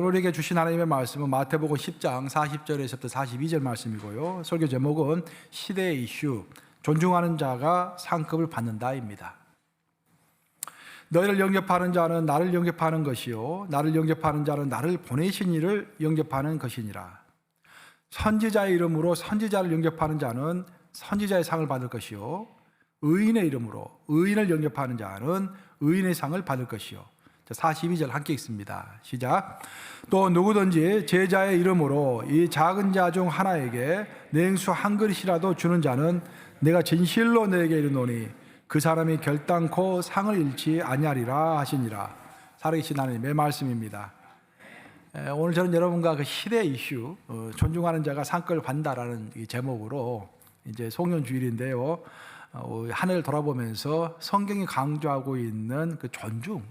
우리에게 주신 하나님의 말씀은 마태복음 10장 40절에서부터 42절 말씀이고요. 설교 제목은 시대의 이슈, 존중하는 자가 상급을 받는다입니다. 너희를 영접하는 자는 나를 영접하는 것이요 나를 영접하는 자는 나를 보내신 이를 영접하는 것이니라. 선지자의 이름으로 선지자를 영접하는 자는 선지자의 상을 받을 것이요 의인의 이름으로 의인을 영접하는 자는 의인의 상을 받을 것이요. 42절 함께 읽습니다. 시작. 또 누구든지 제자의 이름으로 이 작은 자 중 하나에게 냉수 한 그릇이라도 주는 자는 내가 진실로 너에게 이르노니 그 사람이 결단코 상을 잃지 아니하리라 하시니라. 살아계신 하나님의 말씀입니다. 오늘 저는 여러분과 그 시대 이슈, 존중하는 자가 상급을 받는다라는 이 제목으로 이제 송년주일인데요. 한 해를 돌아보면서 성경이 강조하고 있는 그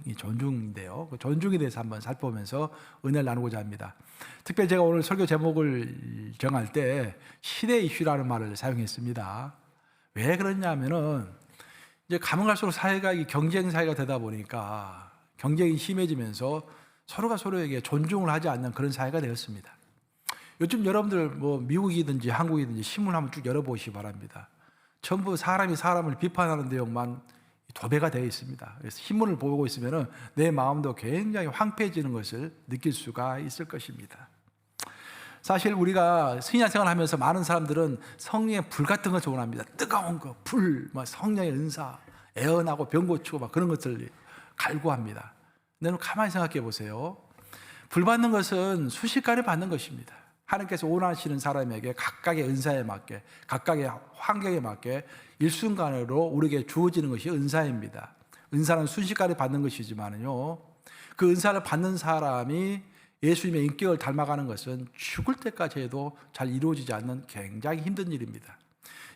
이 존중인데요. 그 존중에 대해서 한번 살펴보면서 은혜를 나누고자 합니다. 특별히 제가 오늘 설교 제목을 정할 때 시대 이슈라는 말을 사용했습니다. 왜 그러냐면은 이제 가면 갈수록 사회가 경쟁 사회가 되다 보니까 경쟁이 심해지면서 서로가 서로에게 존중을 하지 않는 그런 사회가 되었습니다. 요즘 여러분들 뭐 미국이든지 한국이든지 신문 한번 쭉 열어보시기 바랍니다. 전부 사람이 사람을 비판하는 내용만 도배가 되어 있습니다. 그래서 신문을 보고 있으면 내 마음도 굉장히 황폐해지는 것을 느낄 수가 있을 것입니다. 사실 우리가 신앙생활을 하면서 많은 사람들은 성령의 불 같은 것을 원합니다. 뜨거운 거, 불, 성령의 은사, 애언하고 병 고치고 막 그런 것들을 갈구합니다. 근데 가만히 생각해 보세요. 불 받는 것은 순식간에 받는 것입니다. 하나님께서 원하시는 사람에게 각각의 은사에 맞게, 각각의 환경에 맞게 일순간으로 우리에게 주어지는 것이 은사입니다. 은사는 순식간에 받는 것이지만요, 그 은사를 받는 사람이 예수님의 인격을 닮아가는 것은 죽을 때까지 해도 잘 이루어지지 않는 굉장히 힘든 일입니다.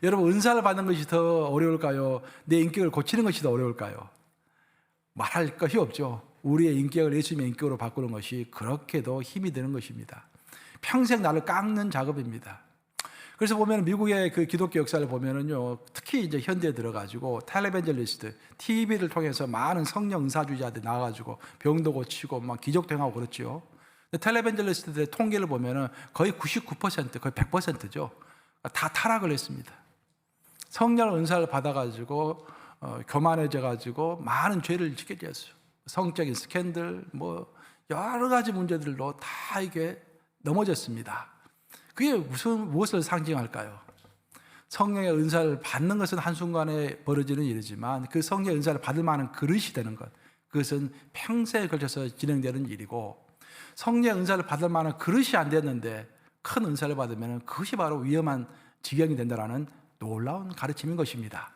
여러분, 은사를 받는 것이 더 어려울까요? 내 인격을 고치는 것이 더 어려울까요? 말할 것이 없죠. 우리의 인격을 예수님의 인격으로 바꾸는 것이 그렇게도 힘이 드는 것입니다. 평생 나를 깎는 작업입니다. 그래서 보면 미국의 그 기독교 역사를 보면은요, 특히 이제 현대에 들어가지고 텔레벤젤리스트, TV를 통해서 많은 성령 은사주의자들이 나와가지고 병도 고치고 막 기적도 행하고 그렇죠. 텔레벤젤리스트들의 통계를 보면은 거의 99%, 거의 100%죠. 다 타락을 했습니다. 성령 은사를 받아가지고 교만해져가지고 많은 죄를 짓게 되었어요. 성적인 스캔들, 뭐 여러 가지 문제들로 다 이게 넘어졌습니다. 그게 무엇을 상징할까요? 성령의 은사를 받는 것은 한순간에 벌어지는 일이지만 그 성령의 은사를 받을 만한 그릇이 되는 것, 그것은 평생에 걸쳐서 진행되는 일이고, 성령의 은사를 받을 만한 그릇이 안 됐는데 큰 은사를 받으면 그것이 바로 위험한 지경이 된다는 놀라운 가르침인 것입니다.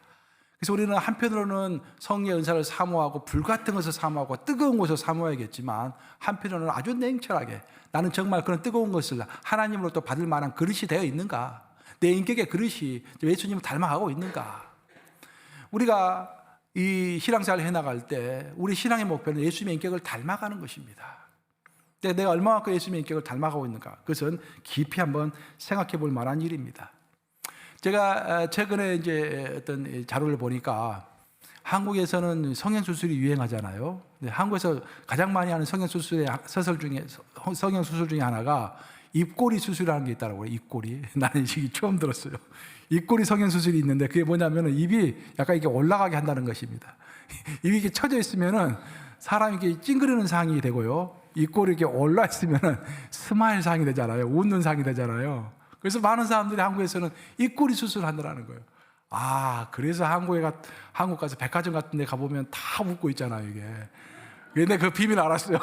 그래서 우리는 한편으로는 성령의 은사를 사모하고 불 같은 것을 사모하고 뜨거운 것을 사모해야겠지만, 한편으로는 아주 냉철하게 나는 정말 그런 뜨거운 것을 하나님으로부터 받을 만한 그릇이 되어 있는가, 내 인격의 그릇이 예수님을 닮아가고 있는가. 우리가 이 신앙생활을 해나갈 때 우리 신앙의 목표는 예수님의 인격을 닮아가는 것입니다. 내가 얼마만큼 예수님의 인격을 닮아가고 있는가, 그것은 깊이 한번 생각해 볼 만한 일입니다. 제가 최근에 이제 어떤 자료를 보니까 한국에서는 성형수술이 유행하잖아요. 한국에서 가장 많이 하는 성형수술 중에 하나가 입꼬리 수술이라는 게 있더라고요. 입꼬리. 나는 이게 처음 들었어요. 입꼬리 성형수술이 있는데 그게 뭐냐면 입이 약간 이렇게 올라가게 한다는 것입니다. 입이 이렇게 쳐져 있으면은 사람이 이렇게 찡그리는 상이 되고요. 입꼬리 이렇게 올라 있으면은 스마일 상이 되잖아요. 웃는 상이 되잖아요. 그래서 많은 사람들이 한국에서는 입꼬리 수술을 한다는 거예요. 그래서 한국 가서 백화점 같은 데 가보면 다 웃고 있잖아요, 이게. 근데 그 비밀 알았어요.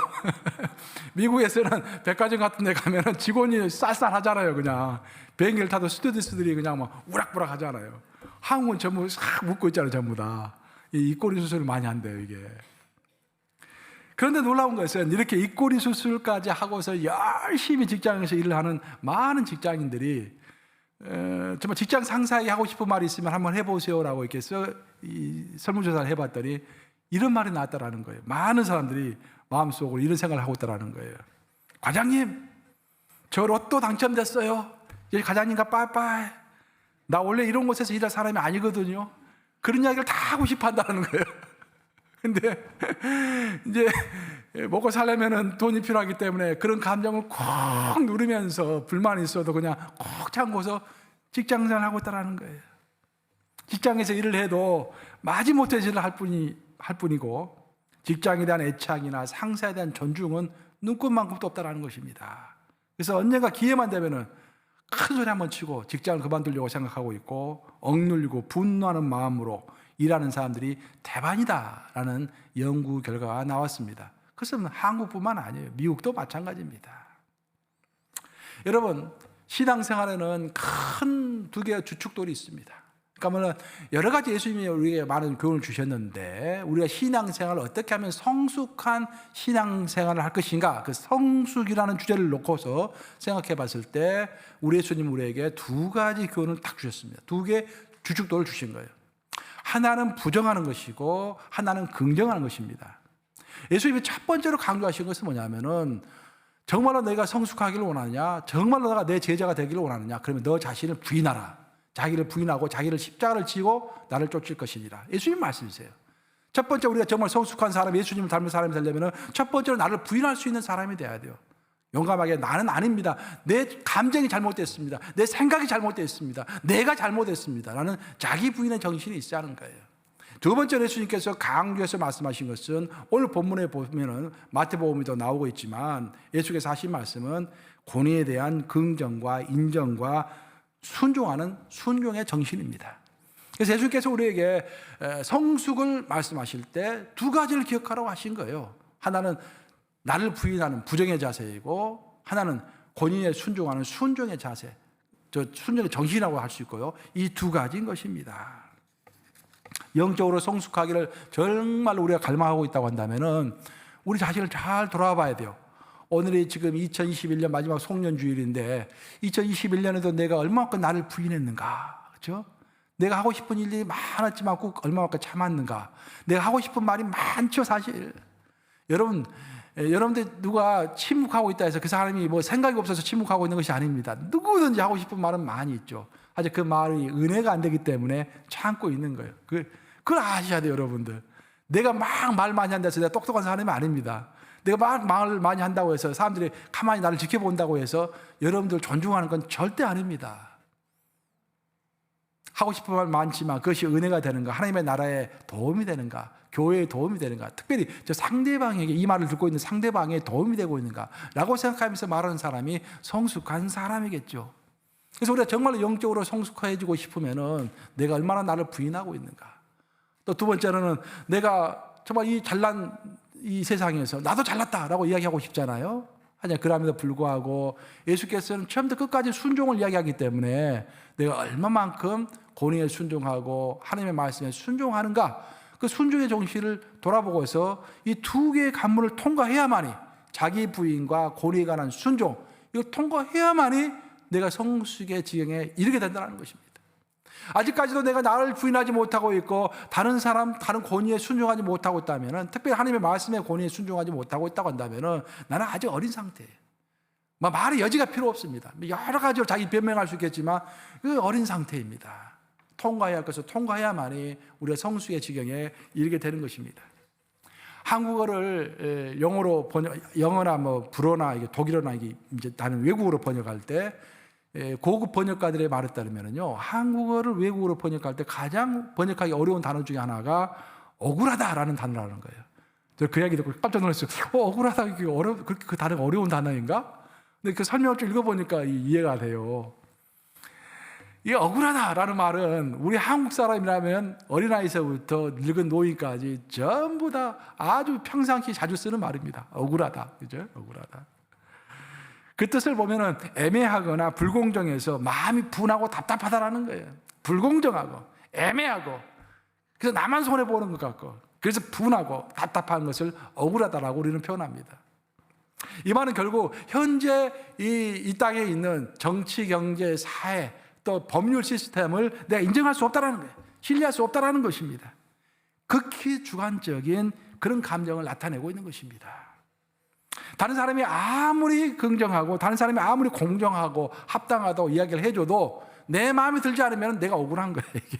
미국에서는 백화점 같은 데 가면 직원이 쌀쌀하잖아요, 그냥. 비행기를 타도 스튜어디스들이 그냥 막 우락부락 하잖아요. 한국은 전부 싹 웃고 있잖아요, 전부 다. 이 입꼬리 수술을 많이 한대요, 이게. 그런데 놀라운 것은 이렇게 입꼬리 수술까지 하고서 열심히 직장에서 일을 하는 많은 직장인들이 정말 직장 상사에게 하고 싶은 말이 있으면 한번 해보세요라고 이렇게 설문조사를 해봤더니 이런 말이 나왔다라는 거예요. 많은 사람들이 마음속으로 이런 생각을 하고 있다라는 거예요. 과장님, 저 로또 당첨됐어요. 과장님과 빠이빠이. 나 원래 이런 곳에서 일할 사람이 아니거든요. 그런 이야기를 다 하고 싶어 한다는 거예요. 근데 이제 먹고 살려면은 돈이 필요하기 때문에 그런 감정을 콕 누르면서 불만이 있어도 그냥 콕 참고서 직장생활을 하고 있다는 거예요. 직장에서 일을 해도 마지못해 일을 할 뿐이고 직장에 대한 애착이나 상사에 대한 존중은 눈꼽만큼도 없다는 것입니다. 그래서 언젠가 기회만 되면은 큰 소리 한번 치고 직장을 그만두려고 생각하고 있고 억눌리고 분노하는 마음으로 일하는 사람들이 대반이다라는 연구 결과가 나왔습니다. 그것은 한국뿐만 아니에요. 미국도 마찬가지입니다. 여러분, 신앙생활에는 큰 두 개의 주축돌이 있습니다. 그러니까 여러 가지 예수님이 우리에게 많은 교훈을 주셨는데 우리가 신앙생활을 어떻게 하면 성숙한 신앙생활을 할 것인가, 그 성숙이라는 주제를 놓고서 생각해 봤을 때 우리 예수님 우리에게 두 가지 교훈을 딱 주셨습니다. 두 개의 주축돌을 주신 거예요. 하나는 부정하는 것이고 하나는 긍정하는 것입니다. 예수님이 첫 번째로 강조하신 것은 뭐냐면은 정말로 내가 성숙하기를 원하느냐, 정말로 내가 내 제자가 되기를 원하느냐, 그러면 너 자신을 부인하라. 자기를 부인하고 자기를 십자가를 지고 나를 쫓을 것이니라. 예수님 말씀이세요. 첫 번째, 우리가 정말 성숙한 사람, 예수님을 닮은 사람이 되려면 첫 번째로 나를 부인할 수 있는 사람이 돼야 돼요. 용감하게 나는 아닙니다. 내 감정이 잘못됐습니다. 내 생각이 잘못됐습니다. 내가 잘못했습니다. 라는 자기 부인의 정신이 있어야 하는 거예요. 두 번째로 예수님께서 강조해서 말씀하신 것은 오늘 본문에 보면은 마태복음에도 나오고 있지만 예수께서 하신 말씀은 권위에 대한 긍정과 인정과 순종하는 순종의 정신입니다. 그래서 예수께서 우리에게 성숙을 말씀하실 때 두 가지를 기억하라고 하신 거예요. 하나는 나를 부인하는 부정의 자세이고 하나는 권위에 순종하는 순종의 자세, 순종의 정신이라고 할 수 있고요. 이 두 가지인 것입니다. 영적으로 성숙하기를 정말 우리가 갈망하고 있다고 한다면은 우리 자신을 잘 돌아봐 봐야 돼요. 오늘이 지금 2021년 마지막 송년주일인데 2021년에도 내가 얼마만큼 나를 부인했는가, 그렇죠? 내가 하고 싶은 일이 많았지만 꼭 얼마만큼 참았는가. 내가 하고 싶은 말이 많죠, 사실. 여러분들 누가 침묵하고 있다 해서 그 사람이 뭐 생각이 없어서 침묵하고 있는 것이 아닙니다. 누구든지 하고 싶은 말은 많이 있죠. 하지만 그 말이 은혜가 안 되기 때문에 참고 있는 거예요. 그걸 아셔야 돼요, 여러분들. 내가 막 말 많이 한다 해서 내가 똑똑한 사람이 아닙니다. 내가 막 말을 많이 한다고 해서 사람들이 가만히 나를 지켜본다고 해서 여러분들 존중하는 건 절대 아닙니다. 하고 싶은 말 많지만 그것이 은혜가 되는가, 하나님의 나라에 도움이 되는가, 교회에 도움이 되는가, 특별히 저 상대방에게 이 말을 듣고 있는 상대방에 도움이 되고 있는가 라고 생각하면서 말하는 사람이 성숙한 사람이겠죠. 그래서 우리가 정말로 영적으로 성숙해지고 싶으면은 내가 얼마나 나를 부인하고 있는가. 또 두 번째로는 내가 정말 이 잘난 이 세상에서 나도 잘났다라고 이야기하고 싶잖아요. 하지만 그럼에도 불구하고 예수께서는 처음부터 끝까지 순종을 이야기하기 때문에 내가 얼마만큼 권위에 순종하고 하나님의 말씀에 순종하는가, 그 순종의 정신을 돌아보고서 이 두 개의 관문을 통과해야만이, 자기 부인과 권위에 관한 순종, 이걸 통과해야만이 내가 성숙의 지경에 이르게 된다는 것입니다. 아직까지도 내가 나를 부인하지 못하고 있고 다른 사람, 다른 권위에 순종하지 못하고 있다면, 특별히 하나님의 말씀에 권위에 순종하지 못하고 있다고 한다면 나는 아직 어린 상태예요. 말의 여지가 필요 없습니다. 여러 가지로 자기 변명할 수 있겠지만 그 어린 상태입니다. 통과해야 할 것을 통과해야만이 우리가 성숙의 지경에 이르게 되는 것입니다. 한국어를 영어로 영어나 불어나 독일어나 이제 다른 외국어로 번역할 때 고급 번역가들의 말에 따르면요, 한국어를 외국어로 번역할 때 가장 번역하기 어려운 단어 중에 하나가 억울하다라는 단어라는 거예요. 저 그 이야기 듣고 깜짝 놀랐어요. 억울하다, 이게 그렇게 그 단어가 어려운 단어인가? 근데 그 설명을 좀 읽어보니까 이해가 돼요. 이 억울하다라는 말은 우리 한국 사람이라면 어린아이서부터 늙은 노인까지 전부 다 아주 평상시 자주 쓰는 말입니다. 억울하다, 그죠? 억울하다. 그 뜻을 보면은 애매하거나 불공정해서 마음이 분하고 답답하다라는 거예요. 불공정하고 애매하고, 그래서 나만 손해 보는 것 같고, 그래서 분하고 답답한 것을 억울하다라고 우리는 표현합니다. 이 말은 결국 현재 이 땅에 있는 정치, 경제, 사회, 또 법률 시스템을 내가 인정할 수 없다라는 거예요. 신뢰할 수 없다라는 것입니다. 극히 주관적인 그런 감정을 나타내고 있는 것입니다. 다른 사람이 아무리 긍정하고 다른 사람이 아무리 공정하고 합당하다고 이야기를 해줘도 내 마음에 들지 않으면 내가 억울한 거예요, 이게.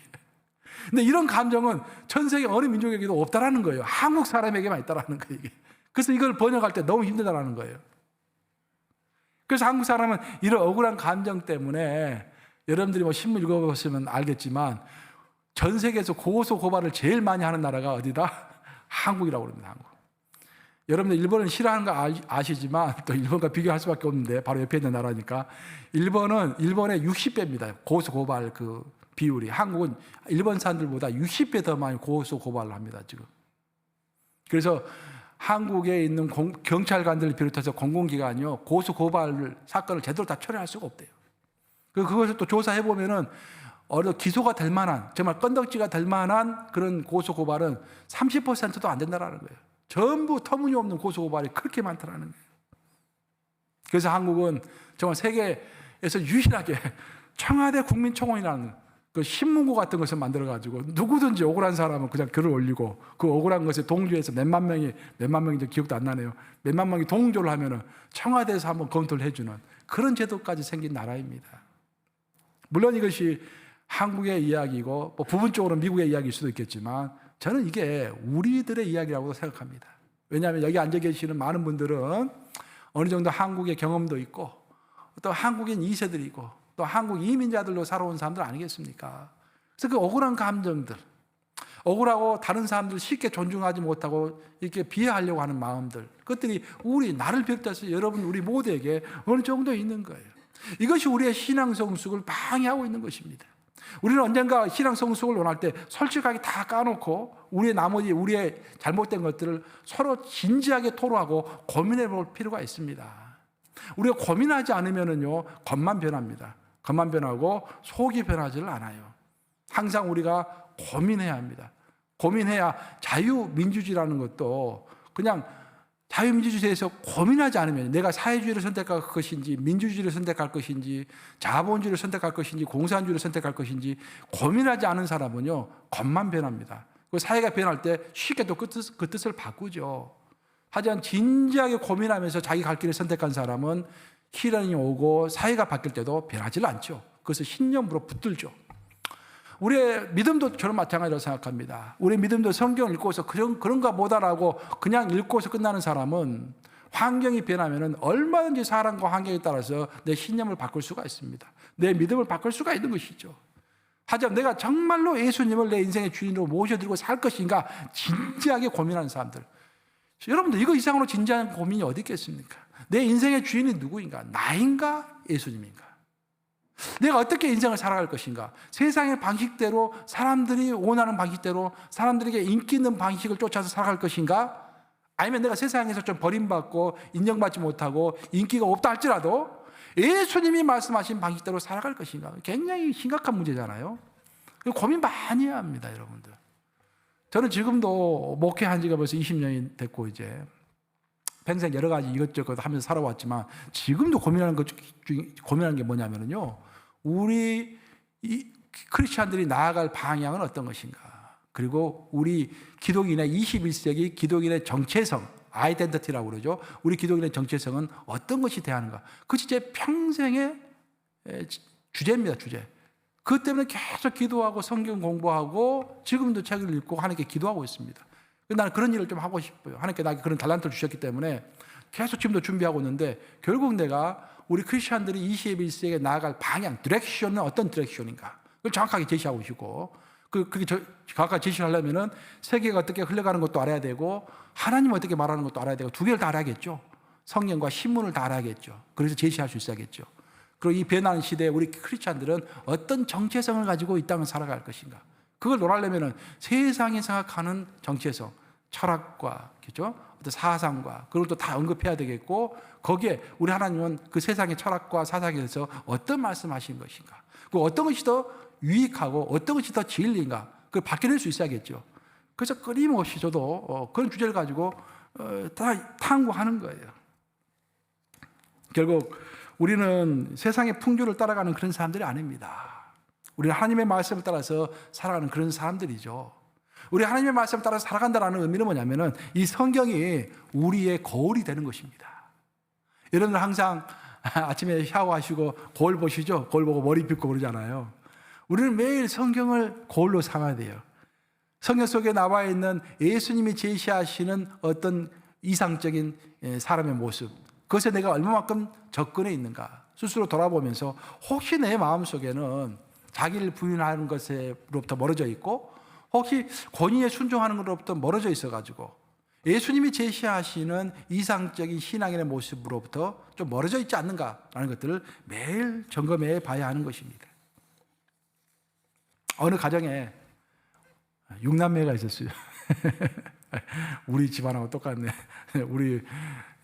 근데 이런 감정은 전 세계 어느 민족에게도 없다라는 거예요. 한국 사람에게만 있다라는 거예요, 이게. 그래서 이걸 번역할 때 너무 힘들다라는 거예요. 그래서 한국 사람은 이런 억울한 감정 때문에, 여러분들이 뭐 신문 읽어보시면 알겠지만 전 세계에서 고소 고발을 제일 많이 하는 나라가 어디다? 한국이라고 그럽니다. 한국. 여러분들 일본은 싫어하는 거 아시지만 또 일본과 비교할 수밖에 없는데, 바로 옆에 있는 나라니까. 일본은 일본의 60배입니다. 고소 고발 그 비율이. 한국은 일본 사람들보다 60배 더 많이 고소 고발을 합니다, 지금. 그래서 한국에 있는 경찰관들을 비롯해서 공공기관이요, 고소 고발 사건을 제대로 다 처리할 수가 없대요. 그것을 또 조사해 보면은 기소가 될 만한, 정말 건덕지가 될 만한 그런 고소 고발은 30%도 안 된다라는 거예요. 전부 터무니없는 고소 고발이 그렇게 많다라는 거예요. 그래서 한국은 정말 세계에서 유일하게 청와대 국민청원이라는 그 신문고 같은 것을 만들어 가지고 누구든지 억울한 사람은 그냥 글을 올리고, 그 억울한 것에 동조해서 몇만 명인지 기억도 안 나네요. 몇만 명이 동조를 하면은 청와대에서 한번 검토를 해주는 그런 제도까지 생긴 나라입니다. 물론 이것이 한국의 이야기고 뭐 부분적으로 미국의 이야기일 수도 있겠지만, 저는 이게 우리들의 이야기라고 생각합니다. 왜냐하면 여기 앉아 계시는 많은 분들은 어느 정도 한국의 경험도 있고, 또 한국인 2세들이고, 또 한국 이민자들로 살아온 사람들 아니겠습니까? 그래서 그 억울한 감정들, 억울하고 다른 사람들 쉽게 존중하지 못하고 이렇게 비하하려고 하는 마음들, 그것들이 나를 비롯해서 여러분, 우리 모두에게 어느 정도 있는 거예요. 이것이 우리의 신앙 성숙을 방해하고 있는 것입니다. 우리는 언젠가 신앙 성숙을 원할 때 솔직하게 다 까놓고 우리의 잘못된 것들을 서로 진지하게 토로하고 고민해 볼 필요가 있습니다. 우리가 고민하지 않으면은요, 겉만 변합니다. 겉만 변하고 속이 변하지를 않아요. 항상 우리가 고민해야 합니다. 고민해야, 자유민주주의라는 것도 그냥 자유민주주의에서 고민하지 않으면, 내가 사회주의를 선택할 것인지 민주주의를 선택할 것인지 자본주의를 선택할 것인지 공산주의를 선택할 것인지 고민하지 않은 사람은요, 겉만 변합니다. 그 사회가 변할 때 쉽게 또 그 뜻을 바꾸죠. 하지만 진지하게 고민하면서 자기 갈 길을 선택한 사람은 희란이 오고 사회가 바뀔 때도 변하지 않죠. 그것을 신념으로 붙들죠. 우리의 믿음도 저는 마찬가지라고 생각합니다. 우리의 믿음도 성경을 읽고서 그런가 보다라고 그냥 읽고서 끝나는 사람은 환경이 변하면 얼마든지 사람과 환경에 따라서 내 신념을 바꿀 수가 있습니다. 내 믿음을 바꿀 수가 있는 것이죠. 하지만 내가 정말로 예수님을 내 인생의 주인으로 모셔드리고 살 것인가 진지하게 고민하는 사람들, 여러분들 이거 이상으로 진지한 고민이 어디 있겠습니까? 내 인생의 주인이 누구인가? 나인가? 예수님인가? 내가 어떻게 인생을 살아갈 것인가? 세상의 방식대로, 사람들이 원하는 방식대로, 사람들에게 인기 있는 방식을 쫓아서 살아갈 것인가? 아니면 내가 세상에서 좀 버림받고 인정받지 못하고 인기가 없다 할지라도 예수님이 말씀하신 방식대로 살아갈 것인가? 굉장히 심각한 문제잖아요. 고민 많이 해야 합니다, 여러분들. 저는 지금도 목회한 지가 벌써 20년이 됐고, 이제 평생 여러 가지 이것저것 하면서 살아왔지만, 지금도 고민하는 게 뭐냐면요, 우리 크리스찬들이 나아갈 방향은 어떤 것인가? 그리고 우리 기독인의 21세기 기독인의 정체성, 아이덴티티라고 그러죠. 우리 기독인의 정체성은 어떤 것이 돼야 하는가? 그것이 제 평생의 주제입니다, 주제. 그것 때문에 계속 기도하고 성경 공부하고 지금도 책을 읽고 하나님께 기도하고 있습니다. 나는 그런 일을 좀 하고 싶어요. 하나님께 나에게 그런 달란트를 주셨기 때문에 계속 지금도 준비하고 있는데, 결국 내가 우리 크리스천들이 21세기에 나아갈 방향, 디렉션은 어떤 디렉션인가? 그걸 정확하게 제시하고 계시고, 그렇게 정확하게 제시를 하려면은 세계가 어떻게 흘러가는 것도 알아야 되고, 하나님 어떻게 말하는 것도 알아야 되고, 두 개를 다 알아야겠죠. 성경과 신문을 다 알아야겠죠. 그래서 제시할 수 있어야겠죠. 그리고 이 변하는 시대에 우리 크리스천들은 어떤 정체성을 가지고 이 땅을 살아갈 것인가? 그걸 논하려면은 세상이 생각하는 정체성, 철학과, 그죠? 어떤 사상과 그걸 또 다 언급해야 되겠고, 거기에 우리 하나님은 그 세상의 철학과 사상에 대해서 어떤 말씀하신 것인가, 그 어떤 것이 더 유익하고 어떤 것이 더 진리인가, 그걸 밝혀낼 수 있어야겠죠. 그래서 끊임없이 저도 그런 주제를 가지고 다 탐구하는 거예요. 결국 우리는 세상의 풍조를 따라가는 그런 사람들이 아닙니다. 우리는 하나님의 말씀을 따라서 살아가는 그런 사람들이죠. 우리 하나님의 말씀을 따라서 살아간다는 의미는 뭐냐면은 이 성경이 우리의 거울이 되는 것입니다. 여러분들 항상 아침에 샤워하시고 거울 보시죠? 거울 보고 머리 빗고 그러잖아요. 우리는 매일 성경을 거울로 삼아야 돼요. 성경 속에 나와 있는 예수님이 제시하시는 어떤 이상적인 사람의 모습, 그것에 내가 얼마만큼 접근해 있는가 스스로 돌아보면서 혹시 내 마음속에는 자기를 부인하는 것으로부터 멀어져 있고 혹시 권위에 순종하는 것으로부터 멀어져 있어가지고 예수님이 제시하시는 이상적인 신앙인의 모습으로부터 좀 멀어져 있지 않는가라는 것들을 매일 점검해 봐야 하는 것입니다. 어느 가정에 6남매가 있었어요. 우리 집안하고 똑같네.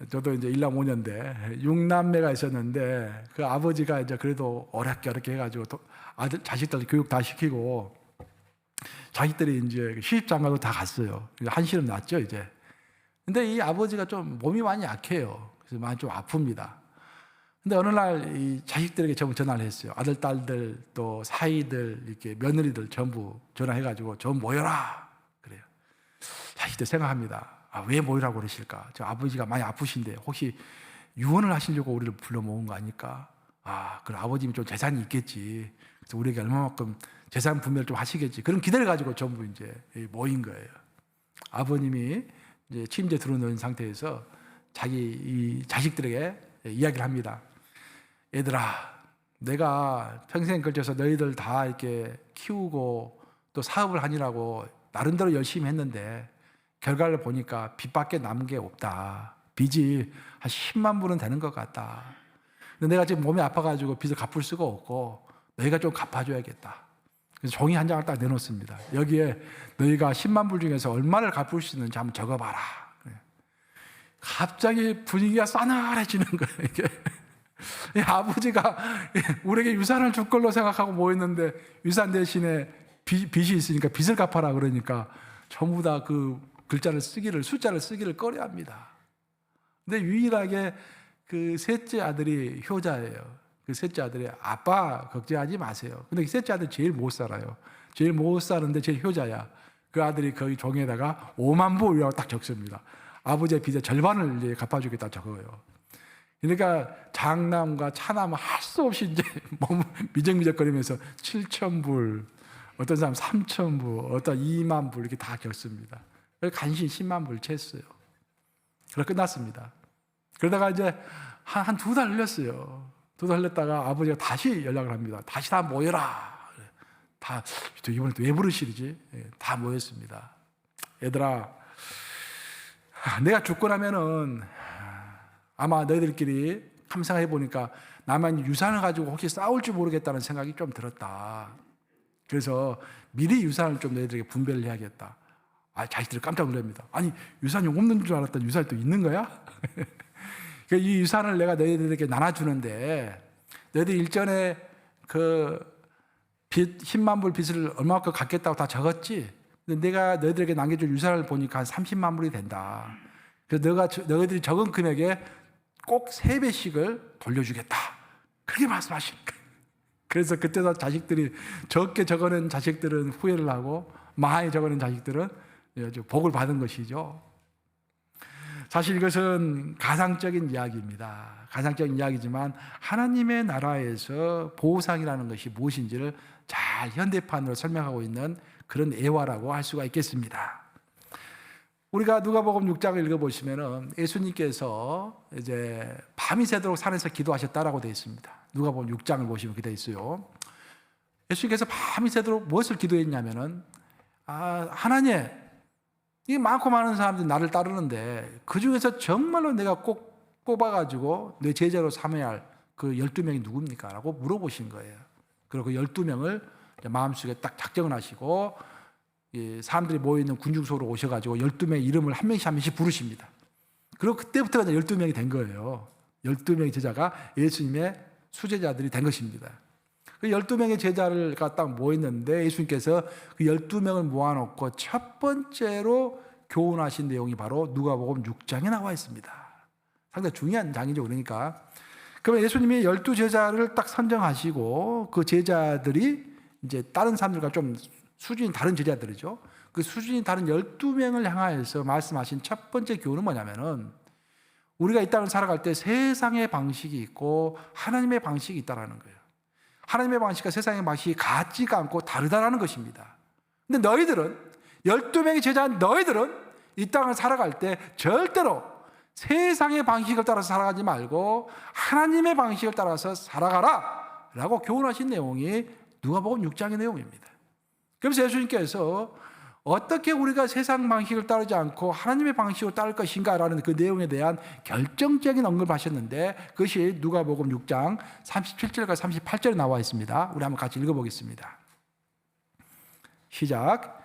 저도 이제 일남 5년대 6남매가 있었는데 그 아버지가 이제 그래도 어렵게 해가지고 자식들 교육 다 시키고 자식들이 이제 시집장가도 다 갔어요. 한시름 났죠 이제. 근데 이 아버지가 좀 몸이 많이 약해요. 그래서 많이 좀 아픕니다. 근데 어느 날 이 자식들에게 전부 전화를 했어요. 아들, 딸들, 또 사이들, 이렇게 며느리들 전부 전화해가지고 전 모여라. 그래요. 자식들 생각합니다. 왜 모이라고 그러실까? 저 아버지가 많이 아프신데 혹시 유언을 하시려고 우리를 불러 모은 거 아닐까? 그럼 아버님이 좀 재산이 있겠지. 그래서 우리에게 얼마만큼 재산 분배를 좀 하시겠지. 그런 기대를 가지고 전부 이제 모인 거예요. 아버님이 이제 침대에 들어놓은 상태에서 이 자식들에게 이야기를 합니다. 얘들아, 내가 평생 걸쳐서 너희들 다 이렇게 키우고 또 사업을 하느라고 나름대로 열심히 했는데 결과를 보니까 빚밖에 남은 게 없다. 빚이 한 10만 불은 되는 것 같다. 근데 내가 지금 몸이 아파가지고 빚을 갚을 수가 없고 너희가 좀 갚아줘야겠다. 그래서 종이 한 장을 딱 내놓습니다. 여기에 너희가 10만 불 중에서 얼마를 갚을 수 있는지 한번 적어봐라. 갑자기 분위기가 싸늘해지는 거예요. 이게 아버지가 우리에게 유산을 줄 걸로 생각하고 모였는데 유산 대신에 빚이 있으니까 빚을 갚아라 그러니까 전부 다 그 숫자를 쓰기를 꺼려합니다. 근데 유일하게 그 셋째 아들이 효자예요. 그 셋째 아들이 아빠 걱정하지 마세요. 근데 그 셋째 아들이 제일 못 살아요. 제일 못 사는데 제일 효자야. 그 아들이 거기 종에다가 5만 불이라고 딱 적습니다. 아버지의 빚의 절반을 이제 갚아주겠다 적어요. 그러니까 장남과 차남은 할 수 없이 이제 몸을 미적미적거리면서 7,000불, 어떤 사람 3,000불, 어떤 2만 불 이렇게 다 겪습니다. 간신히 10만 불 챘어요. 그래서 끝났습니다. 그러다가 이제 한 2달 흘렸어요. 2달 흘렸다가 아버지가 다시 연락을 합니다. 다시 다 모여라. 다 이번에 또 왜 부르시지? 다 모였습니다. 얘들아, 내가 죽고 나면은 아마 너희들끼리 감상해 보니까 나만 유산을 가지고 혹시 싸울지 모르겠다는 생각이 좀 들었다. 그래서 미리 유산을 좀 너희들에게 분배를 해야겠다. 자식들이 깜짝 놀랍니다. 아니, 유산이 없는 줄 알았더니 유산이 또 있는 거야? 이 유산을 내가 너희들에게 나눠주는데 너희들 일전에 그 빚 10만 불 빚을 얼마만큼 갚겠다고 다 적었지? 근데 내가 너희들에게 남겨줄 유산을 보니까 한 30만 불이 된다. 그래서 너희들이 적은 금액에 꼭 3배씩을 돌려주겠다. 그렇게 말씀하시는 거예요. 그래서 그때도 자식들이 적게 적어낸 자식들은 후회를 하고 많이 적어낸 자식들은 복을 받은 것이죠. 사실 이것은 가상적인 이야기입니다. 가상적인 이야기지만 하나님의 나라에서 보상이라는 것이 무엇인지를 잘 현대판으로 설명하고 있는 그런 애화라고 할 수가 있겠습니다. 우리가 누가복음 6장을 읽어보시면은 예수님께서 이제 밤이 새도록 산에서 기도하셨다라고 되어 있습니다. 누가복음 6장을 보시면 그렇게 되어 있어요. 예수님께서 밤이 새도록 무엇을 기도했냐면은 하나님, 이 많고 많은 사람들이 나를 따르는데 그 중에서 정말로 내가 꼭 뽑아가지고 내 제자로 삼아야 할 그 12명이 누굽니까? 라고 물어보신 거예요. 그리고 그 12명을 마음속에 딱 작정을 하시고 사람들이 모여있는 군중소로 오셔가지고 12명의 이름을 한 명씩 한 명씩 부르십니다. 그리고 그때부터가 12명이 된 거예요. 12명의 제자가 예수님의 수제자들이 된 것입니다. 그 12명의 제자가 딱 모였는데 예수님께서 그 12명을 모아놓고 첫 번째로 교훈하신 내용이 바로 누가복음 6장에 나와 있습니다. 상당히 중요한 장이죠. 그러니까 그러면 예수님이 12제자를 딱 선정하시고 그 제자들이 이제 다른 사람들과 좀 수준이 다른 제자들이죠. 그 수준이 다른 12명을 향하여서 말씀하신 첫 번째 교훈은 뭐냐면은 우리가 이 땅을 살아갈 때 세상의 방식이 있고 하나님의 방식이 있다라는 거예요. 하나님의 방식과 세상의 방식이 같지가 않고 다르다라는 것입니다. 근데 너희들은 12명의 제자인 너희들은 이 땅을 살아갈 때 절대로 세상의 방식을 따라서 살아가지 말고 하나님의 방식을 따라서 살아가라 라고 교훈하신 내용이 누가복음 6장의 내용입니다. 그래서 예수님께서 어떻게 우리가 세상 방식을 따르지 않고 하나님의 방식을 따를 것인가라는 그 내용에 대한 결정적인 언급을 하셨는데 그것이 누가복음 6장 37절과 38절에 나와 있습니다. 우리 한번 같이 읽어보겠습니다. 시작.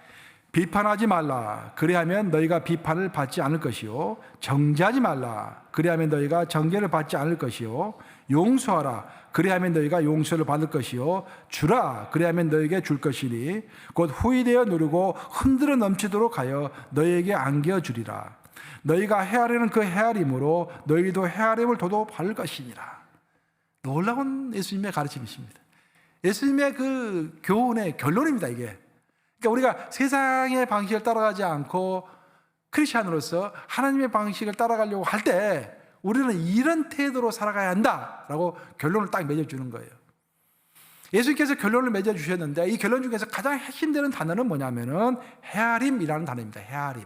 비판하지 말라. 그리하면 너희가 비판을 받지 않을 것이요. 정죄하지 말라. 그리하면 너희가 정죄를 받지 않을 것이요. 용서하라. 그리하면 너희가 용서를 받을 것이요. 주라. 그리하면 너희에게 줄 것이니 곧 후이되어 누르고 흔들어 넘치도록 하여 너희에게 안겨주리라. 너희가 헤아리는 그 헤아림으로 너희도 헤아림을 도도 받을 것이니라. 놀라운 예수님의 가르침이십니다. 예수님의 그 교훈의 결론입니다, 이게. 그러니까 우리가 세상의 방식을 따라가지 않고 크리스찬으로서 하나님의 방식을 따라가려고 할 때 우리는 이런 태도로 살아가야 한다라고 결론을 딱 맺어주는 거예요. 예수님께서 결론을 맺어주셨는데 이 결론 중에서 가장 핵심되는 단어는 뭐냐면은 헤아림이라는 단어입니다. 헤아림.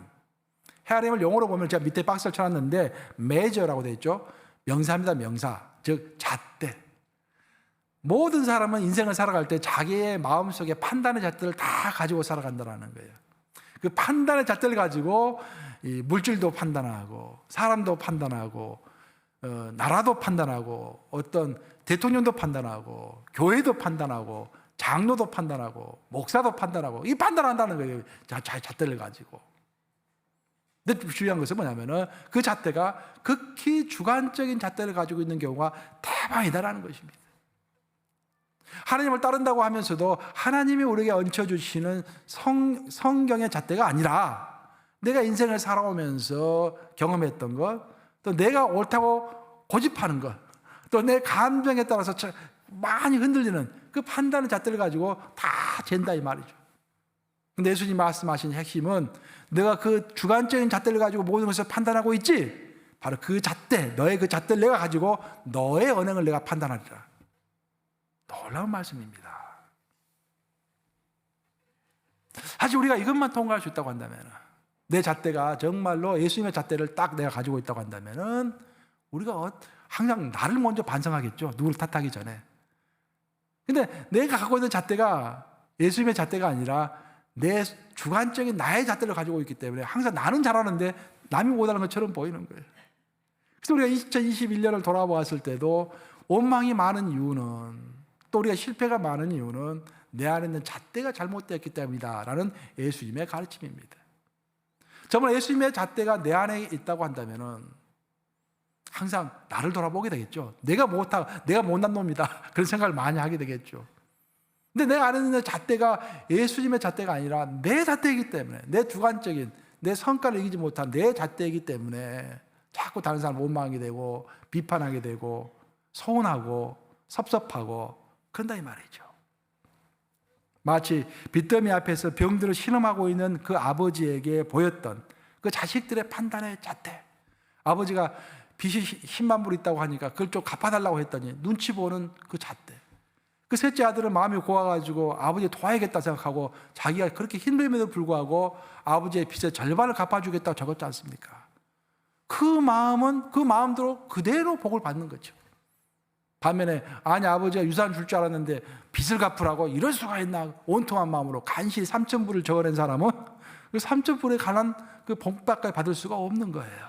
헤아림을 영어로 보면 제가 밑에 박스를 쳐놨는데 measure라고 되어 있죠. 명사입니다. 명사. 즉 잣대. 모든 사람은 인생을 살아갈 때 자기의 마음속에 판단의 잣대를 다 가지고 살아간다는 거예요. 그 판단의 잣대를 가지고 이 물질도 판단하고 사람도 판단하고 나라도 판단하고 어떤 대통령도 판단하고 교회도 판단하고 장로도 판단하고 목사도 판단하고 이 판단한다는 거예요. 잣대를 가지고. 근데 중요한 것은 뭐냐면은 그 잣대가 극히 주관적인 잣대를 가지고 있는 경우가 대방이다라는 것입니다. 하나님을 따른다고 하면서도 하나님이 우리에게 얹혀주시는 성경의 잣대가 아니라 내가 인생을 살아오면서 경험했던 것, 또 내가 옳다고 고집하는 것, 또 내 감정에 따라서 많이 흔들리는 그 판단의 잣대를 가지고 다 잰다 이 말이죠. 근데 예수님 말씀하신 핵심은 내가 그 주관적인 잣대를 가지고 모든 것을 판단하고 있지, 바로 그 잣대, 너의 그 잣대를 내가 가지고 너의 언행을 내가 판단하리라. 놀라운 말씀입니다. 사실 우리가 이것만 통과할 수 있다고 한다면, 내 잣대가 정말로 예수님의 잣대를 딱 내가 가지고 있다고 한다면 우리가 항상 나를 먼저 반성하겠죠. 누구를 탓하기 전에. 근데 내가 갖고 있는 잣대가 예수님의 잣대가 아니라 내 주관적인 나의 잣대를 가지고 있기 때문에 항상 나는 잘하는데 남이 못하는 것처럼 보이는 거예요. 그래서 우리가 2021년을 돌아보았을 때도 원망이 많은 이유는, 또 우리가 실패가 많은 이유는 내 안에 있는 잣대가 잘못되었기 때문이다 라는 예수님의 가르침입니다. 정말 예수님의 잣대가 내 안에 있다고 한다면은 항상 나를 돌아보게 되겠죠. 내가 못난 놈이다 그런 생각을 많이 하게 되겠죠. 근데 내 안에 있는 잣대가 예수님의 잣대가 아니라 내 잣대이기 때문에, 내 주관적인 내 성과를 이기지 못한 내 잣대이기 때문에 자꾸 다른 사람을 원망하게 되고 비판하게 되고 서운하고 섭섭하고 그런다 이 말이죠. 마치 빚더미 앞에서 병들을 신음하고 있는 그 아버지에게 보였던 그 자식들의 판단의 잣대. 아버지가 빚이 10만 불 있다고 하니까 그걸 좀 갚아달라고 했더니 눈치 보는 그 잣대. 그 셋째 아들은 마음이 고와가지고 아버지 도와야겠다 생각하고 자기가 그렇게 힘듦에도 불구하고 아버지의 빚의 절반을 갚아주겠다고 적었지 않습니까? 그 마음은 그 마음대로 그대로 복을 받는 거죠. 반면에 아니 아버지가 유산 줄 줄 알았는데 빚을 갚으라고 이럴 수가 있나 온통한 마음으로 간신히 3,000불을 적어낸 사람은 그 3,000불에 관한 그 복받까지 받을 수가 없는 거예요.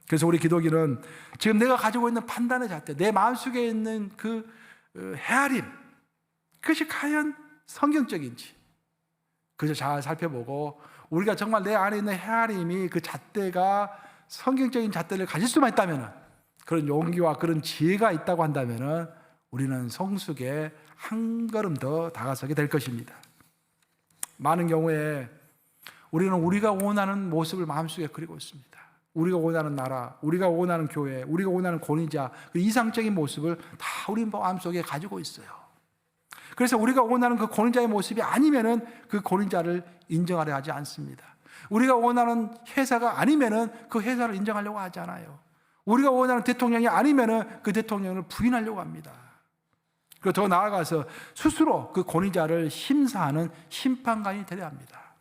그래서 우리 기독인은 지금 내가 가지고 있는 판단의 잣대, 내 마음속에 있는 그 헤아림, 그것이 과연 성경적인지 그저 잘 살펴보고 우리가 정말 내 안에 있는 헤아림이 그 잣대가 성경적인 잣대를 가질 수만 있다면, 그런 용기와 그런 지혜가 있다고 한다면 우리는 성숙에 한 걸음 더 다가서게 될 것입니다. 많은 경우에 우리는 우리가 원하는 모습을 마음속에 그리고 있습니다. 우리가 원하는 나라, 우리가 원하는 교회, 우리가 원하는 권위자, 그 이상적인 모습을 다 우리 마음속에 가지고 있어요. 그래서 우리가 원하는 그 권위자의 모습이 아니면은 그 권위자를 인정하려 하지 않습니다. 우리가 원하는 회사가 아니면은 그 회사를 인정하려고 하지 않아요. 우리가 원하는 대통령이 아니면은 그 대통령을 부인하려고 합니다. 그리고 더 나아가서 스스로 그 권위자를 심사하는 심판관이 되어야 합니다.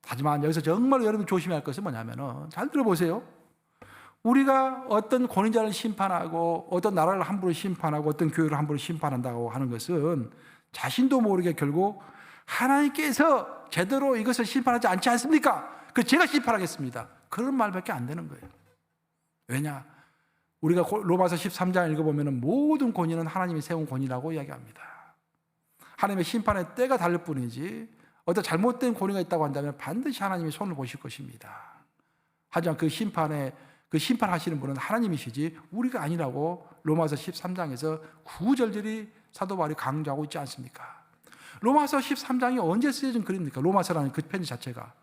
하지만 여기서 정말 여러분 조심해야 할 것은 뭐냐면은, 잘 들어보세요. 우리가 어떤 권위자를 심판하고 어떤 나라를 함부로 심판하고 어떤 교회를 함부로 심판한다고 하는 것은 자신도 모르게 결국 하나님께서 제대로 이것을 심판하지 않지 않습니까? 그 제가 심판하겠습니다. 그런 말밖에 안 되는 거예요. 왜냐? 우리가 로마서 13장 읽어보면 모든 권위는 하나님이 세운 권위라고 이야기합니다. 하나님의 심판의 때가 다를 뿐이지 어떤 잘못된 권위가 있다고 한다면 반드시 하나님이 손을 보실 것입니다. 하지만 그 심판하시는 분은 하나님이시지 우리가 아니라고 로마서 13장에서 구절들이 사도 바울이 강조하고 있지 않습니까? 로마서 13장이 언제 쓰여진 글입니까? 로마서라는 그 편지 자체가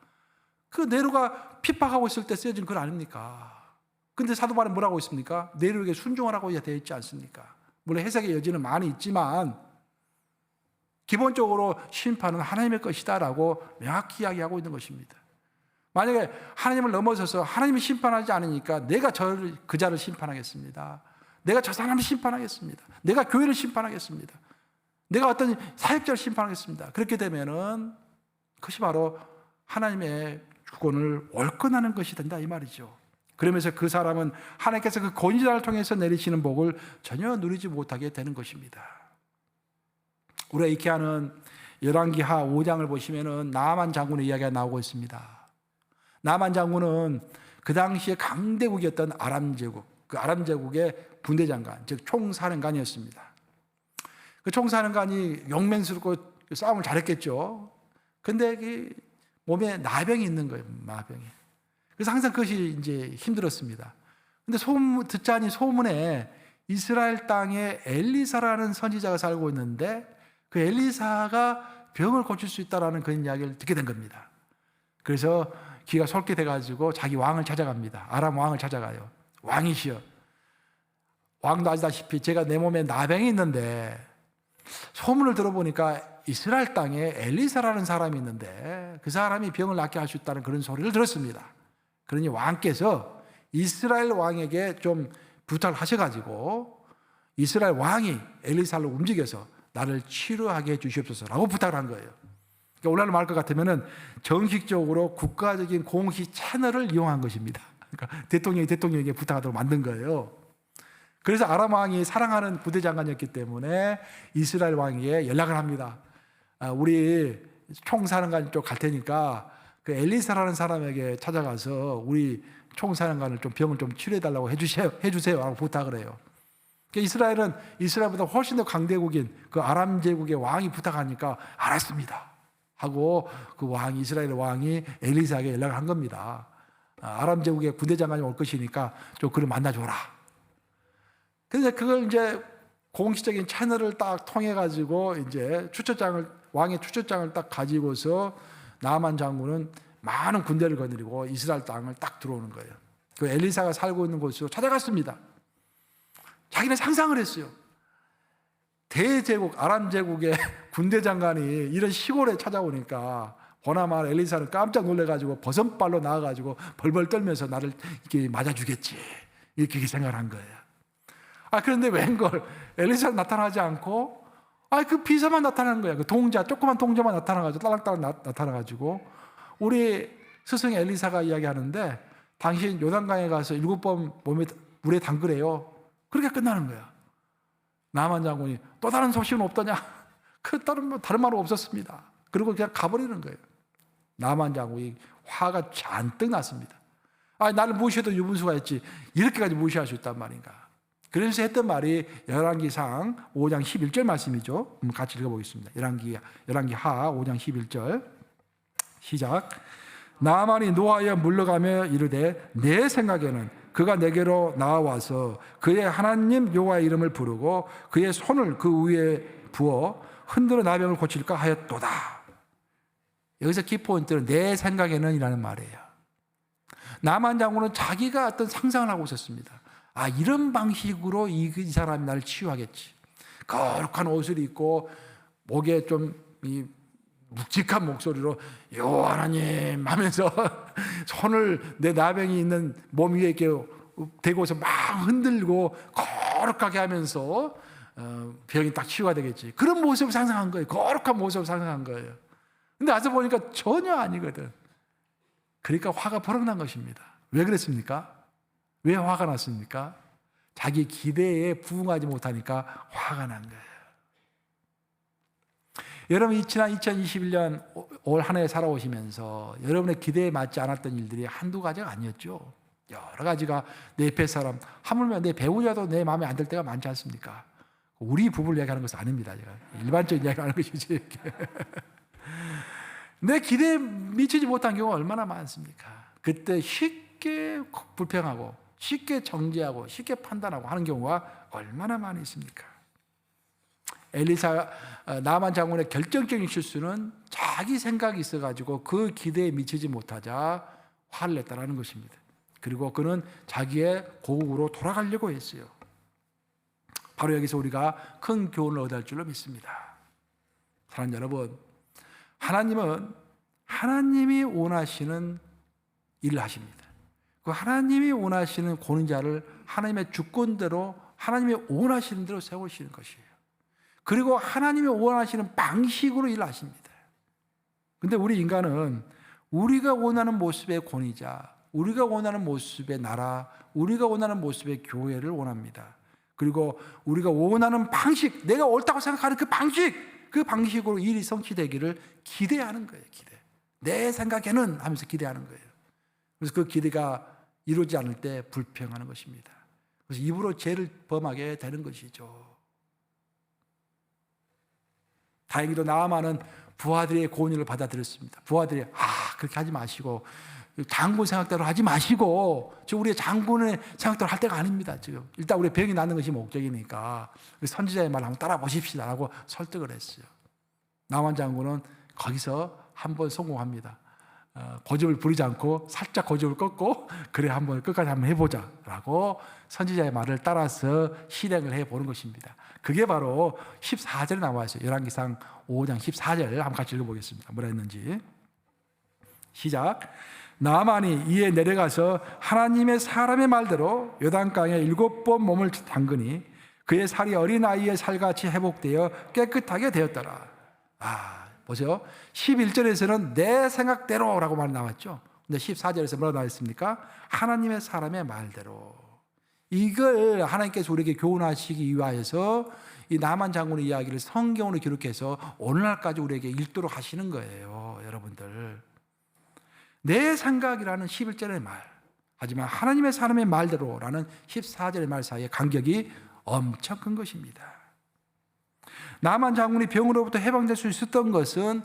그 네로가 핍박하고 있을 때 쓰여진 글 아닙니까? 근데 사도 바울은 뭐라고 있습니까? 네로에게 순종하라고 되어 있지 않습니까? 물론 해석의 여지는 많이 있지만 기본적으로 심판은 하나님의 것이다라고 명확히 이야기하고 있는 것입니다. 만약에 하나님을 넘어서서 하나님이 심판하지 않으니까 내가 그 자를 심판하겠습니다. 내가 저 사람을 심판하겠습니다. 내가 교회를 심판하겠습니다. 내가 어떤 사역자를 심판하겠습니다. 그렇게 되면은 그것이 바로 하나님의 주권을 월권하는 것이 된다 이 말이죠. 그러면서 그 사람은 하나님께서 그 권위자를 통해서 내리시는 복을 전혀 누리지 못하게 되는 것입니다. 우리가 익히 아는 열왕기하 5장을 보시면은 나아만 장군의 이야기가 나오고 있습니다. 나아만 장군은 그 당시에 강대국이었던 아람 제국, 그 아람 제국의 군대장관, 즉 총사령관이었습니다. 그 총사령관이 용맹스럽고 싸움을 잘했겠죠. 근데 그 몸에 나병이 있는 거예요, 나병이. 그래서 항상 그것이 이제 힘들었습니다. 근데 듣자니 소문에 이스라엘 땅에 엘리사라는 선지자가 살고 있는데 그 엘리사가 병을 고칠 수 있다라는 그런 이야기를 듣게 된 겁니다. 그래서 기가 솔게 돼가지고 자기 왕을 찾아갑니다. 아람 왕을 찾아가요. 왕이시여, 왕도 아시다시피 제가 내 몸에 나병이 있는데 소문을 들어보니까 이스라엘 땅에 엘리사라는 사람이 있는데 그 사람이 병을 낫게 할 수 있다는 그런 소리를 들었습니다. 그러니 왕께서 이스라엘 왕에게 좀 부탁을 하셔가지고 이스라엘 왕이 엘리사를 움직여서 나를 치료하게 해주시옵소서라고 부탁을 한 거예요. 그러니까 오늘날 말 것 같으면 정식적으로 국가적인 공식 채널을 이용한 것입니다. 그러니까 대통령에게 부탁하도록 만든 거예요. 그래서 아람 왕이 사랑하는 부대장관이었기 때문에 이스라엘 왕에게 연락을 합니다. 우리 총사령관 쪽 갈 테니까 그 엘리사라는 사람에게 찾아가서 우리 총사령관을 좀 병을 좀 치료해달라고 해주세요라고 부탁을 해요. 그러니까 이스라엘보다 훨씬 더 강대국인 그 아람 제국의 왕이 부탁하니까 알았습니다 하고 그 이스라엘 왕이 엘리사에게 연락을 한 겁니다. 아람 제국의 군대장관이 올 것이니까 좀 그를 만나줘라. 그래서 그걸 이제 공식적인 채널을 딱 통해 가지고 이제 왕의 추천장을 딱 가지고서 나아만 장군은 많은 군대를 거느리고 이스라엘 땅을 딱 들어오는 거예요. 그 엘리사가 살고 있는 곳으로 찾아갔습니다. 자기는 상상을 했어요. 대제국 아람 제국의 군대 장관이 이런 시골에 찾아오니까 보나마 엘리사는 깜짝 놀래가지고 버선발로 나와가지고 벌벌 떨면서 나를 이렇게 맞아주겠지 이렇게 생각한 거예요. 그런데 웬걸 엘리사는 나타나지 않고 그 비서만 나타나는 거야. 그 조그만 동자만 나타나가지고 딸랑딸랑 나타나가지고 우리 스승 엘리사가 이야기하는데 당신 요단강에 가서 7번 몸에 물에 담그래요. 그렇게 끝나는 거야. 나아만 장군이 또 다른 소식은 없더냐? 다른 말은 없었습니다. 그리고 그냥 가버리는 거예요. 나아만 장군이 화가 잔뜩 났습니다. 나를 무시해도 유분수가 했지 이렇게까지 무시할 수 있단 말인가. 그래서 했던 말이 열왕기상 5장 11절 말씀이죠. 같이 읽어보겠습니다. 열왕기하 5장 11절 시작. 나아만이 노하여 물러가며 이르되 내 생각에는 그가 내게로 나와서 그의 하나님 여호와의 이름을 부르고 그의 손을 그 위에 부어 흔들어 나병을 고칠까 하였도다. 여기서 키포인트는 내 생각에는 이라는 말이에요. 나아만 장군은 자기가 어떤 상상을 하고 있었습니다. 이런 방식으로 이 사람이 나를 치유하겠지. 거룩한 옷을 입고 목에 좀 묵직한 목소리로 여호와 하나님 하면서 손을 내 나병이 있는 몸 위에 이렇게 대고서 막 흔들고 거룩하게 하면서 병이 딱 치유가 되겠지. 그런 모습을 상상한 거예요. 거룩한 모습을 상상한 거예요. 근데 와서 보니까 전혀 아니거든. 그러니까 화가 버럭난 것입니다. 왜 그랬습니까? 왜 화가 났습니까? 자기 기대에 부응하지 못하니까 화가 난 거예요. 여러분, 지난 2021년 올 한 해 살아오시면서 여러분의 기대에 맞지 않았던 일들이 한두 가지가 아니었죠. 여러 가지가 내 옆에 사람, 하물며 내 배우자도 내 마음에 안 들 때가 많지 않습니까? 우리 부부를 이야기하는 것은 아닙니다. 제가 일반적인 이야기를 하는 것이지. 내 기대에 미치지 못한 경우가 얼마나 많습니까? 그때 쉽게 불평하고 쉽게 정죄하고 쉽게 판단하고 하는 경우가 얼마나 많이 있습니까? 나만 장군의 결정적인 실수는 자기 생각이 있어가지고 그 기대에 미치지 못하자 화를 냈다는 것입니다. 그리고 그는 자기의 고국으로 돌아가려고 했어요. 바로 여기서 우리가 큰 교훈을 얻을 줄로 믿습니다. 사랑하는 여러분, 하나님은 하나님이 원하시는 일을 하십니다. 그 하나님이 원하시는 권위자를 하나님의 주권대로 하나님이 원하시는 대로 세우시는 것이에요. 그리고 하나님이 원하시는 방식으로 일을 하십니다. 그런데 우리 인간은 우리가 원하는 모습의 권위자, 우리가 원하는 모습의 나라, 우리가 원하는 모습의 교회를 원합니다. 그리고 우리가 원하는 방식, 내가 옳다고 생각하는 그 방식으로 일이 성취되기를 기대하는 거예요. 내 생각에는 하면서 기대하는 거예요. 그래서 그 기대가 이루어지지 않을 때 불평하는 것입니다. 그래서 입으로 죄를 범하게 되는 것이죠. 다행히도 나아만은 부하들의 고언을 받아들였습니다. 부하들이 그렇게 하지 마시고 장군 생각대로 하지 마시고 지금 우리의 장군의 생각대로 할 때가 아닙니다. 지금 일단 우리 병이 낫는 것이 목적이니까 선지자의 말을 한번 따라 보십시다 라고 설득을 했어요. 나만 장군은 거기서 한번 성공합니다. 고집을 부리지 않고 살짝 고집을 꺾고 그래 한번 끝까지 한번 해보자 라고 선지자의 말을 따라서 실행을 해보는 것입니다. 그게 바로 14절에 나와 있어요. 열왕기상 5장 14절 한번 같이 읽어보겠습니다. 뭐라 했는지 시작. 나만이 이에 내려가서 하나님의 사람의 말대로 요단강에 7번 몸을 담그니 그의 살이 어린아이의 살같이 회복되어 깨끗하게 되었더라. 보세요. 11절에서는 내 생각대로라고 말이 나왔죠. 근데 14절에서 뭐라고 나왔습니까? 하나님의 사람의 말대로. 이걸 하나님께서 우리에게 교훈하시기 위하여서 이 나만 장군의 이야기를 성경으로 기록해서 오늘날까지 우리에게 읽도록 하시는 거예요. 여러분들. 내 생각이라는 11절의 말, 하지만 하나님의 사람의 말대로라는 14절의 말 사이의 간격이 엄청 큰 것입니다. 나만 장군이 병으로부터 해방될 수 있었던 것은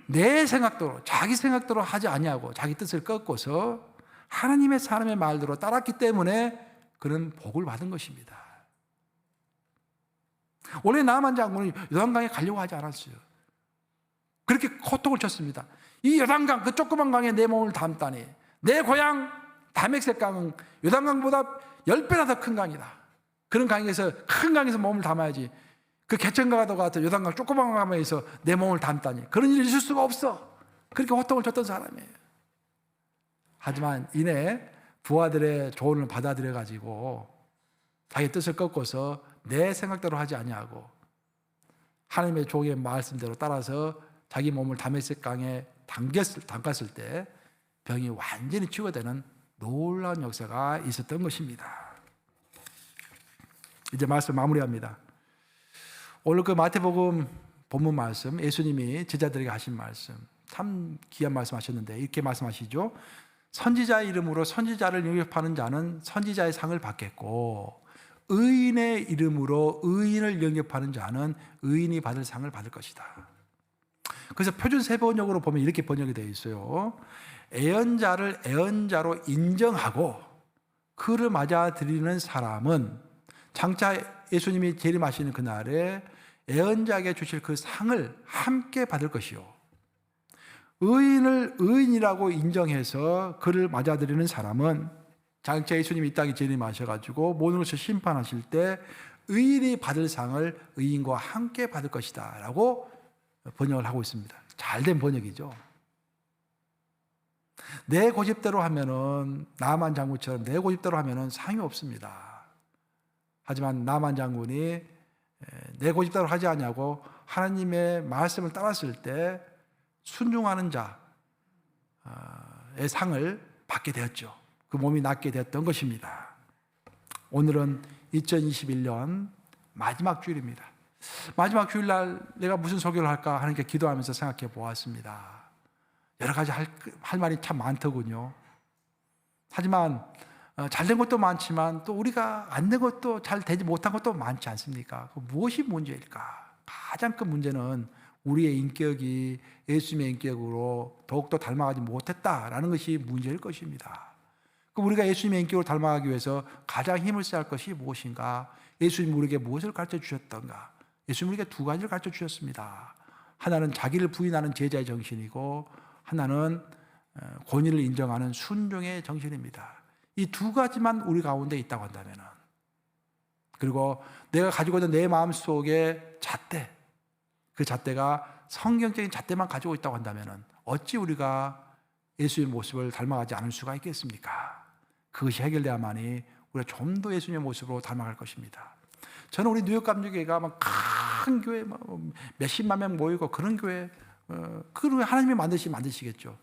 내 생각대로, 자기 생각대로 하지 아니하고 자기 뜻을 꺾고서 하나님의 사람의 말대로 따랐기 때문에 그는 복을 받은 것입니다. 원래 나만 장군은 요단강에 가려고 하지 않았어요. 그렇게 호통을 쳤습니다. 이 요단강, 그 조그만 강에 내 몸을 담다니. 내 고향 다메섹 강은 요단강보다 10배나 더 큰 강이다. 그런 강에서, 큰 강에서 몸을 담아야지. 그 개천가도 같은 요단강 조그만 강에서 내 몸을 담다니. 그런 일이 있을 수가 없어. 그렇게 호통을 쳤던 사람이에요. 하지만 이내 부하들의 조언을 받아들여 가지고 자기 뜻을 꺾고서 내 생각대로 하지 아니하고 하나님의 종의 말씀대로 따라서 자기 몸을 다메섹 강에 담갔을 때 병이 완전히 치유되는 놀라운 역사가 있었던 것입니다. 이제 말씀 마무리합니다. 오늘 그 마태복음 본문 말씀, 예수님이 제자들에게 하신 말씀, 참 귀한 말씀 하셨는데 이렇게 말씀하시죠. 선지자의 이름으로 선지자를 영접하는 자는 선지자의 상을 받겠고 의인의 이름으로 의인을 영접하는 자는 의인이 받을 상을 받을 것이다. 그래서 표준 세번역으로 보면 이렇게 번역이 되어 있어요. 애언자를 애언자로 인정하고 그를 맞아들이는 사람은 장차 예수님이 재림하시는 그날에 애언자에게 주실 그 상을 함께 받을 것이요. 의인을 의인이라고 인정해서 그를 맞아들이는 사람은 장차 예수님이 이 땅에 재림하셔가지고 모든 것을 심판하실 때 의인이 받을 상을 의인과 함께 받을 것이다 라고 번역을 하고 있습니다. 잘된 번역이죠. 내 고집대로 하면은 나만 장군처럼 내 고집대로 하면은 상이 없습니다. 하지만 나만 장군이 내 고집대로 하지 않냐고 하나님의 말씀을 따랐을 때 순종하는 자의 상을 받게 되었죠. 그 몸이 낫게 되었던 것입니다. 오늘은 2021년 마지막 주일입니다. 마지막 주일날 내가 무슨 설교를 할까 하나님께 기도하면서 생각해 보았습니다. 여러 가지 할 말이 참 많더군요. 하지만 잘된 것도 많지만 또 우리가 안 된 것도 잘 되지 못한 것도 많지 않습니까? 무엇이 문제일까? 가장 큰 문제는 우리의 인격이 예수님의 인격으로 더욱더 닮아가지 못했다라는 것이 문제일 것입니다. 우리가 예수님의 인격으로 닮아가기 위해서 가장 힘을 써야 할 것이 무엇인가? 예수님 우리에게 무엇을 가르쳐 주셨던가? 예수님 우리에게 두 가지를 가르쳐 주셨습니다. 하나는 자기를 부인하는 제자의 정신이고 하나는 권위를 인정하는 순종의 정신입니다. 이 두 가지만 우리 가운데 있다고 한다면, 그리고 내가 가지고 있는 내 마음속에 잣대, 그 잣대가 성경적인 잣대만 가지고 있다고 한다면 어찌 우리가 예수의 모습을 닮아가지 않을 수가 있겠습니까? 그것이 해결돼야만이 우리가 좀 더 예수님의 모습으로 닮아갈 것입니다. 저는 우리 뉴욕 감리교회가 막 큰 교회, 몇십만 명 모이고 그런 교회, 그걸 하나님이 만드시겠죠.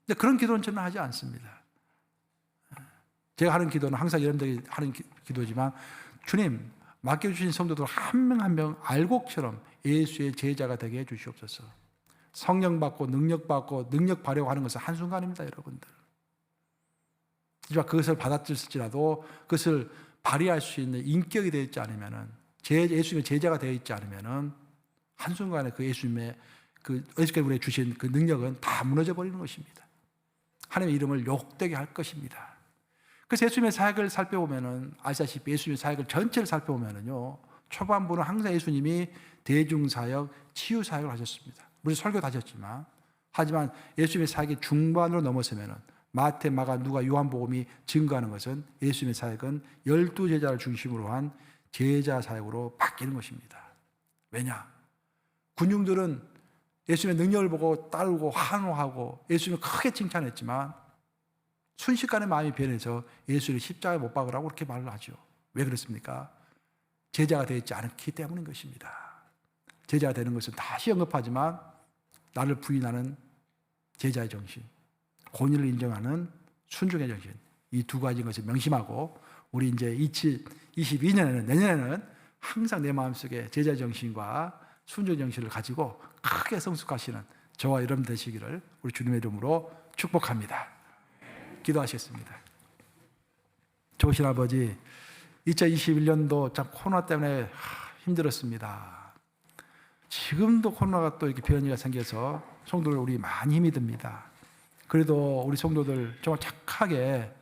근데 그런 기도는 저는 하지 않습니다. 제가 하는 기도는 항상 여러분들이 하는 기도지만, 주님, 맡겨주신 성도들 한 명 한 명 알곡처럼 예수의 제자가 되게 해주시옵소서. 성령 받고 능력 받고 능력 발휘하고 하는 것은 한순간입니다, 여러분들. 하지만 그것을 받았을지라도 그것을 발휘할 수 있는 인격이 되어 있지 않으면은, 예수님의 제자가 되어 있지 않으면은 한순간에 그 예수님의 예수님께 우리에게 주신 그 능력은 다 무너져 버리는 것입니다. 하나님의 이름을 욕되게 할 것입니다. 그래서 예수님의 사역을 살펴보면은, 아시다시피 예수님의 사역을 전체를 살펴보면은요, 초반부는 항상 예수님이 대중사역, 치유사역을 하셨습니다. 물론 설교도 하셨지만, 하지만 예수님의 사역이 중반으로 넘어서면은 마태, 마가, 누가, 요한복음이 증거하는 것은 예수님의 사역은 12제자를 중심으로 한 제자 사역으로 바뀌는 것입니다. 왜냐? 군중들은 예수님의 능력을 보고 따르고 환호하고 예수님을 크게 칭찬했지만 순식간에 마음이 변해서 예수를 십자가에 못 박으라고 그렇게 말을 하죠. 왜 그렇습니까? 제자가 되지 않기 때문인 것입니다. 제자가 되는 것은 다시 언급하지만 나를 부인하는 제자의 정신, 권위를 인정하는 순종의 정신, 이 두 가지인 것을 명심하고 우리 이제 2022년에는, 내년에는 항상 내 마음속에 제자 정신과 순종 정신을 가지고 크게 성숙하시는 저와 여러분 되시기를 우리 주님의 이름으로 축복합니다. 기도하시겠습니다. 좋으신 아버지, 2021년도 참 코로나 때문에 힘들었습니다. 지금도 코로나가 또 이렇게 변이가 생겨서 성도들 우리 많이 힘이 듭니다. 그래도 우리 성도들 정말 착하게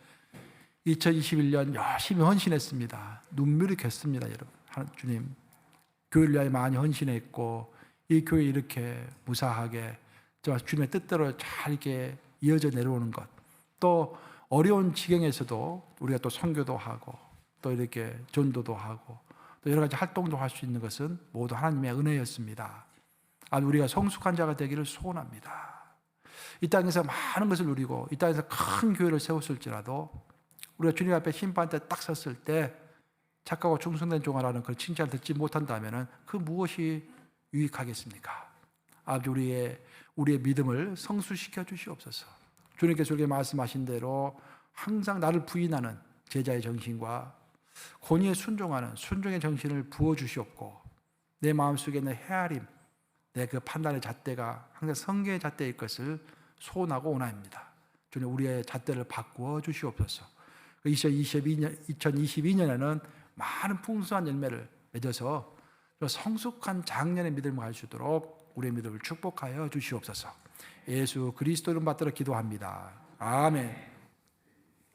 2021년 열심히 헌신했습니다. 눈물이 겠습니다, 여러분. 주님, 교회를 위하여 많이 헌신했고 이 교회 이렇게 무사하게 정말 주님의 뜻대로 잘 이렇게 이어져 내려오는 것, 또 어려운 지경에서도 우리가 또 선교도 하고 또 이렇게 전도도 하고 또 여러 가지 활동도 할 수 있는 것은 모두 하나님의 은혜였습니다. 우리가 성숙한 자가 되기를 소원합니다. 이 땅에서 많은 것을 누리고 이 땅에서 큰 교회를 세웠을지라도 우리가 주님 앞에 심판 때 딱 섰을 때 착하고 충성된 종아라는 그 칭찬을 듣지 못한다면 그 무엇이 유익하겠습니까? 아버지, 우리의 믿음을 성수시켜 주시옵소서. 주님께서 우리에게 말씀하신 대로 항상 나를 부인하는 제자의 정신과 권위에 순종하는 순종의 정신을 부어주시옵고 내 마음속에 있는 헤아림, 내 그 판단의 잣대가 항상 성경의 잣대일 것을 소원하고 원합니다. 주님, 우리의 잣대를 바꾸어 주시옵소서. 2022년에는 많은 풍성한 열매를 맺어서 성숙한 장년의 믿음을 가질 수 있도록 우리의 믿음을 축복하여 주시옵소서. 예수 그리스도 이름 받들어 기도합니다. 아멘.